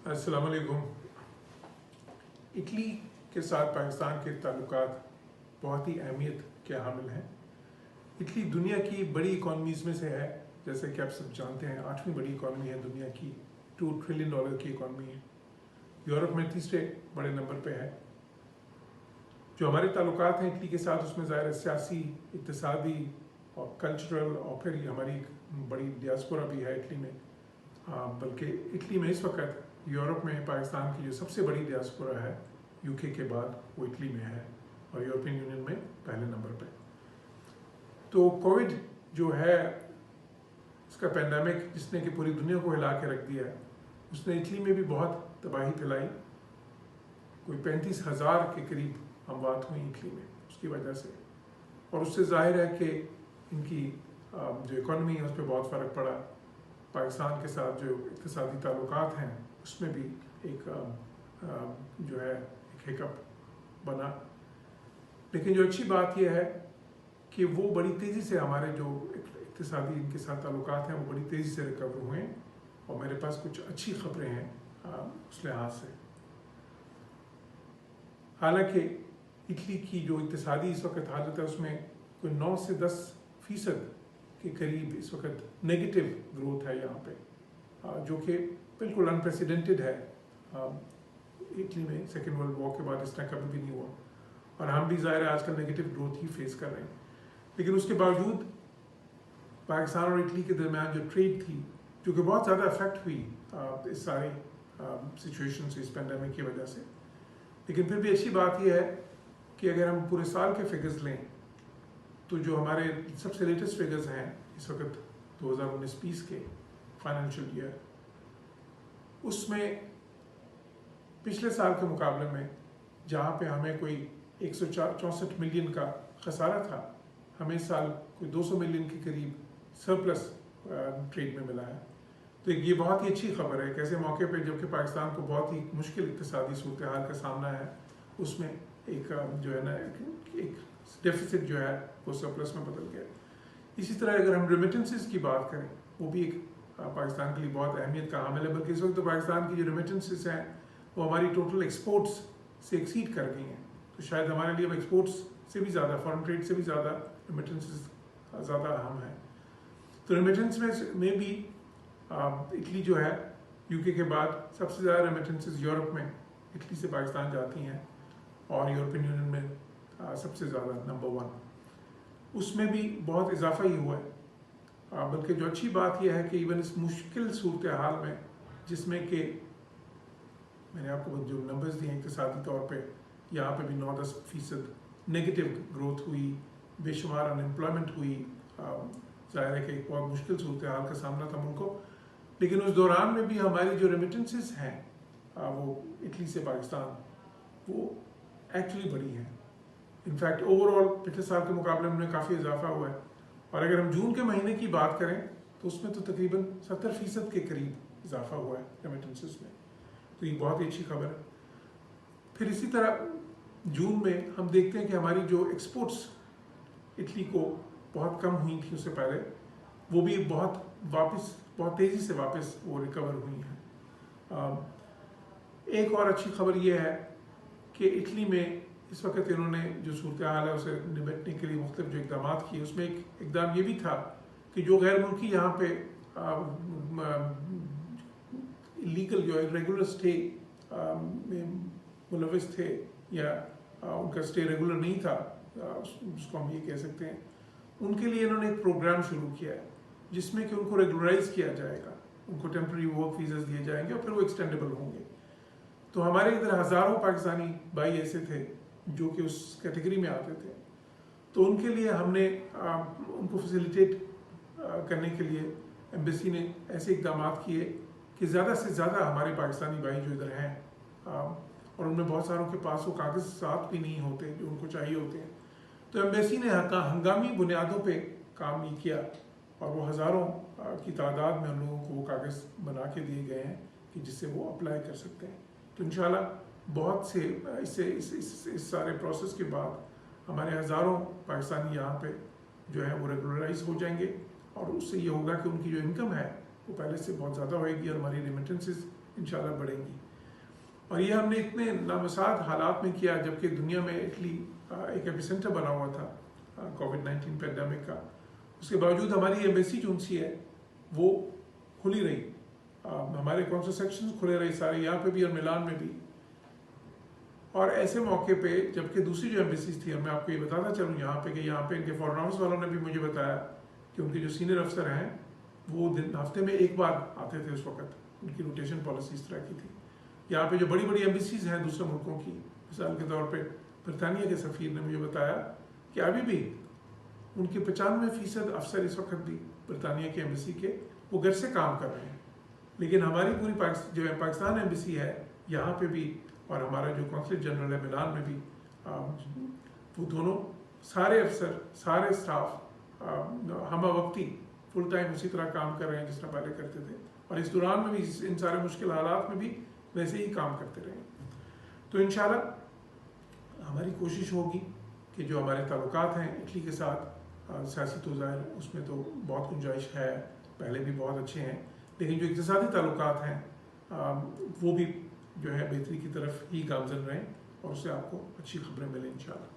अस्सलाम वालेकुम। इटली के साथ पाकिस्तान के ताल्लुकात बहुत ही अहमियत के हामिल हैं। इटली दुनिया की बड़ी इकॉनमीज़ में से है, जैसे कि आप सब जानते हैं 8वीं बड़ी इकॉनमी है दुनिया की, $2 ट्रिलियन की इकॉनमी है। यूरोप में तीसरे बड़े नंबर पे है। जो हमारे ताल्लुकात हैं इटली के साथ, उसमें ज़ाहिर सियासी, इक़्तिसादी और कल्चरल और फिर हमारी एक बड़ी डियास्पोरा भी है इटली में। बल्कि इटली में इस वक्त यूरोप में पाकिस्तान की जो सबसे बड़ी डियास्पोरा है यूके के बाद, वो इटली में है और यूरोपियन यूनियन में पहले नंबर पे। तो कोविड जो है, इसका पैंडेमिक जिसने कि पूरी दुनिया को हिला के रख दिया है, उसने इटली में भी बहुत तबाही फैलाई। कोई 35,000 के करीब अमवात हुई इटली में उसकी वजह से, और उससे जाहिर है कि इनकी जो इकॉनमी है उस पर बहुत फ़र्क पड़ा। पाकिस्तान के साथ जो इक़्तिसादी ताल्लुकात हैं उसमें भी एक जो है एक हिकअप बना। लेकिन जो अच्छी बात यह है कि वो बड़ी तेज़ी से हमारे जो इक़्तिसादी इनके साथ ताल्लुकात हैं वो बड़ी तेज़ी से रिकवर हुए हैं, और मेरे पास कुछ अच्छी खबरें हैं उस लिहाज से। हालांकि इटली की जो इक़्तिसादी इस वक्त हालत है उसमें कोई 9 से 10% के करीब इस वक्त नेगेटिव ग्रोथ है यहाँ पे, जो कि बिल्कुल अनप्रेसिडेंटेड है। इटली में सेकेंड वर्ल्ड वॉर के बाद इस तरह कभी भी नहीं हुआ, और हम भी ज़ाहिर है आजकल नेगेटिव ग्रोथ ही फेस कर रहे हैं। लेकिन उसके बावजूद पाकिस्तान और इटली के दरमियान जो ट्रेड थी, जो कि बहुत ज़्यादा अफेक्ट हुई इस सारी सिचुएशन से, इस पेंडेमिक की वजह से। लेकिन फिर भी अच्छी बात यह है कि अगर हम पूरे साल के फिगर्स लें तो जो हमारे सबसे लेटेस्ट फिगर्स हैं इस वक्त 2019-20 के फाइनेंशियल ईयर, उसमें पिछले साल के मुकाबले में जहाँ पे हमें कोई 164 मिलियन का खसारा था, हमें इस साल कोई 200 मिलियन के करीब सरप्लस ट्रेड में मिला है। तो ये बहुत ही अच्छी खबर है। कैसे मौके पे जबकि पाकिस्तान को बहुत ही मुश्किल इक़्तिसादी सूरत हाल का सामना है, उसमें एक जो है ना एक डेफिसिट जो है वो सरप्लस में बदल गया। इसी तरह अगर हम रेमिटेंसेस की बात करें, वो भी एक पाकिस्तान के लिए बहुत अहमियत का हामिल है। बल्कि इस वक्त तो पाकिस्तान की जो रेमिटेंसेस हैं वो हमारी टोटल एक्सपोर्ट्स से एक्सीड कर गई हैं। तो शायद हमारे लिए अब एक्सपोर्ट्स से भी ज़्यादा, फॉरेन ट्रेड से भी ज़्यादा रेमिटेंसेस ज़्यादा अहम है। तो रेमिटेंस में भी इटली जो है यूके के बाद सबसे ज़्यादा रेमिटेंसेस यूरोप में इटली से पाकिस्तान जाती हैं, और यूरोपियन यूनियन में सबसे ज़्यादा नंबर 1। उसमें भी बहुत इजाफा ही हुआ है। बल्कि जो अच्छी बात यह है कि इवन इस मुश्किल सूरत हाल में, जिसमें कि मैंने आपको जो नंबर्स दिए हैं इक़्तिसादी तौर पे, यहाँ पे भी 9-10% नेगेटिव ग्रोथ हुई, बेशुमार अनएम्प्लॉयमेंट हुई। ज़ाहिर है कि एक बहुत मुश्किल सूरत हाल का सामना था मुल्क को। लेकिन उस दौरान में भी हमारी जो रेमिटेंसेस हैं वो इटली से पाकिस्तान, वो एक्चुअली बढ़ी हैं। इनफैक्ट ओवरऑल पिछले साल के मुकाबले में काफ़ी इजाफा हुआ है। और अगर हम जून के महीने की बात करें तो उसमें तो तकरीबन 70% के करीब इजाफा हुआ है रेमिटेंसेस में। तो ये बहुत ही अच्छी खबर है। फिर इसी तरह जून में हम देखते हैं कि हमारी जो एक्सपोर्ट्स इटली को बहुत कम हुई थी उससे पहले, वो भी बहुत तेज़ी से वापस वो रिकवर हुई हैं। एक और अच्छी खबर ये है कि इटली में इस वक्त इन्होंने जो सूरत हाल है उसे निपटने के लिए मुख्तलिफ जो इकदाम किए, उसमें एक इकदाम ये भी था कि जो गैर मुल्की यहाँ पे इलीगल जो रेगुलर स्टे में मुलविस थे, या उनका स्टे रेगुलर नहीं था, उसको हम ये कह सकते हैं, उनके लिए इन्होंने एक प्रोग्राम शुरू किया है जिसमें कि उनको रेगुलराइज किया जाएगा, उनको टेम्प्रेरी वर्क वीज़ा दिए जाएंगे और फिर वो एक्सटेंडेबल होंगे। तो हमारे इधर हज़ारों पाकिस्तानी भाई ऐसे थे जो कि उस कैटेगरी में आते थे। तो उनके लिए हमने उनको फैसिलिटेट करने के लिए एम्बेसी ने ऐसे इकदाम किए कि ज़्यादा से ज़्यादा हमारे पाकिस्तानी भाई जो इधर हैं, और उनमें बहुत सारों के पास वो कागज़ साथ भी नहीं होते जो उनको चाहिए होते हैं, तो एम्बेसी ने हंगामी बुनियादों पे काम नहीं किया, और वो हज़ारों की तादाद में उन लोगों को वो कागज़ बना के दिए गए हैं कि जिससे वो अप्लाई कर सकते हैं। तो इंशाल्लाह बहुत से इस सारे प्रोसेस के बाद हमारे हज़ारों पाकिस्तानी यहाँ पे जो है वो रेगुलराइज हो जाएंगे, और उससे ये होगा कि उनकी जो इनकम है वो पहले से बहुत ज़्यादा होएगी, और हमारी रेमिटेंसेस इंशाल्लाह बढ़ेंगी। और ये हमने इतने नामसाद हालात में किया जबकि दुनिया में इटली एक एपिसेंटर बना हुआ था कोविड-19 पैंडेमिक का। उसके बावजूद हमारी एम्बेसी जो सी है वो खुली रही, हमारे कौंसल सेक्शंस खुले रहे सारे, यहाँ पे भी और मिलान में भी। और ऐसे मौके पे जबकि दूसरी जो एम्बेसीज थी, मैं आपको ये बताता चलूँ यहाँ पे कि यहाँ पे इनके फॉरेन ऑफिस वालों ने भी मुझे बताया कि उनके जो सीनियर अफसर हैं वो हफ्ते में एक बार आते थे उस वक्त, उनकी रोटेशन पॉलिसी इस तरह की थी। यहाँ पे जो बड़ी बड़ी एम्बेसीज हैं दूसरे मुल्कों की, मिसाल के तौर पे बरतानिया के सफ़ीर ने मुझे बताया कि अभी भी उनके 95% अफसर इस वक्त भी बरतानिया की एम्बेसी के वो घर से काम कर रहे हैं। लेकिन हमारी पूरी जो है पाकिस्तान एम्बेसी है यहाँ पे भी, और हमारा जो कौंसलेट जनरल है मिलान में भी, वो दोनों सारे अफसर सारे स्टाफ हम वक्ती फुल टाइम उसी तरह काम कर रहे हैं जिस तरह पहले करते थे, और इस दौरान में भी इन सारे मुश्किल हालात में भी वैसे ही काम करते रहे। तो इंशाल्लाह हमारी कोशिश होगी कि जो हमारे ताल्लुकात हैं इटली के साथ, सियासी तो ज़ाहिर उसमें तो बहुत गुंजाइश है, पहले भी बहुत अच्छे हैं, लेकिन जो इक़्तिसादी ताल्लुकात हैं वो भी जो है बेहतरी की तरफ ही गामज़न रहें और उससे आपको अच्छी खबरें मिलें इंशाल्लाह।